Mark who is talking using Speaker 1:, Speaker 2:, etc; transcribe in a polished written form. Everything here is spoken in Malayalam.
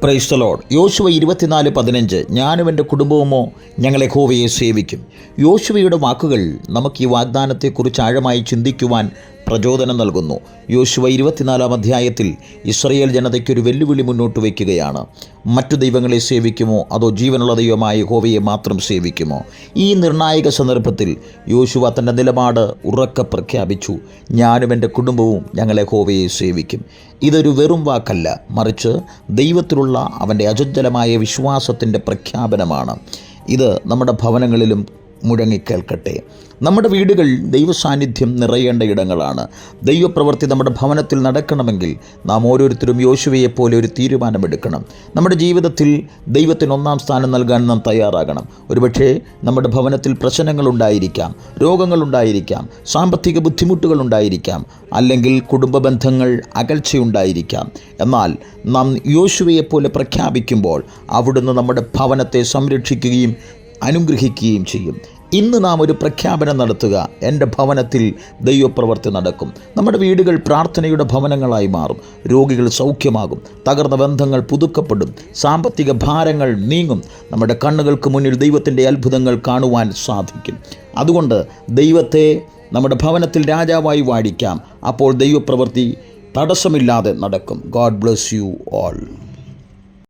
Speaker 1: Praise the Lord. യോശുവ 24:15 ഞാനും എൻ്റെ കുടുംബവുമോ ഞങ്ങൾ യഹോവയെ സേവിക്കും. യോശുവയുടെ വാക്കുകൾ നമുക്ക് ഈ വാഗ്ദാനത്തെക്കുറിച്ച് ആഴമായി ചിന്തിക്കുവാൻ പ്രചോദനം നൽകുന്നു. യോശുവ 24 അധ്യായത്തിൽ ഇസ്രായേൽ ജനതയ്ക്കൊരു വെല്ലുവിളി മുന്നോട്ട് വയ്ക്കുകയാണ്. മറ്റു ദൈവങ്ങളെ സേവിക്കുമോ അതോ ജീവനുള്ള ദൈവമായ യഹോവയെ മാത്രം സേവിക്കുമോ? ഈ നിർണായക സന്ദർഭത്തിൽ യോശുവ തൻ്റെ നിലപാട് ഉറക്കെ പ്രഖ്യാപിച്ചു. ഞാനും എൻ്റെ കുടുംബവും ഞങ്ങൾ യഹോവയെ സേവിക്കും. ഇതൊരു വെറും വാക്കല്ല, മറിച്ച് ദൈവത്തിലുള്ള അവൻ്റെ അചഞ്ചലമായ വിശ്വാസത്തിൻ്റെ പ്രഖ്യാപനമാണ്. ഇത് നമ്മുടെ ഭവനങ്ങളിലും മുഴങ്ങിക്കേൾക്കട്ടെ. നമ്മുടെ വീടുകൾ ദൈവസാന്നിധ്യം നിറയേണ്ട ഇടങ്ങളാണ്. ദൈവപ്രവൃത്തി നമ്മുടെ ഭവനത്തിൽ നടക്കണമെങ്കിൽ നാം ഓരോരുത്തരും യോശുവയെപ്പോലെ ഒരു തീരുമാനമെടുക്കണം. നമ്മുടെ ജീവിതത്തിൽ ദൈവത്തിന് ഒന്നാം സ്ഥാനം നൽകാൻ നാം തയ്യാറാകണം. ഒരുപക്ഷേ നമ്മുടെ ഭവനത്തിൽ പ്രശ്നങ്ങളുണ്ടായിരിക്കാം, രോഗങ്ങളുണ്ടായിരിക്കാം, സാമ്പത്തിക ബുദ്ധിമുട്ടുകളുണ്ടായിരിക്കാം, അല്ലെങ്കിൽ കുടുംബ ബന്ധങ്ങൾ അകൽച്ചയുണ്ടായിരിക്കാം. എന്നാൽ നാം യോശുവയെപ്പോലെ പ്രഖ്യാപിക്കുമ്പോൾ അവിടുന്ന് നമ്മുടെ ഭവനത്തെ സംരക്ഷിക്കുകയും അനുഗ്രഹിക്കുകയും ചെയ്യും. ഇന്ന് നാം ഒരു പ്രഖ്യാപനം നടത്തുക. എൻ്റെ ഭവനത്തിൽ ദൈവപ്രവൃത്തി നടക്കും. നമ്മുടെ വീടുകൾ പ്രാർത്ഥനയുടെ ഭവനങ്ങളായി മാറും. രോഗികൾ സൗഖ്യമാകും. തകർന്ന ബന്ധങ്ങൾ പുതുക്കപ്പെടും. സാമ്പത്തിക ഭാരങ്ങൾ നീങ്ങും. നമ്മുടെ കണ്ണുകൾക്ക് മുന്നിൽ ദൈവത്തിൻ്റെ അത്ഭുതങ്ങൾ കാണുവാൻ സാധിക്കും. അതുകൊണ്ട് ദൈവത്തെ നമ്മുടെ ഭവനത്തിൽ രാജാവായി വാഴിക്കാം. അപ്പോൾ ദൈവപ്രവൃത്തി തടസ്സമില്ലാതെ നടക്കും. God bless you all.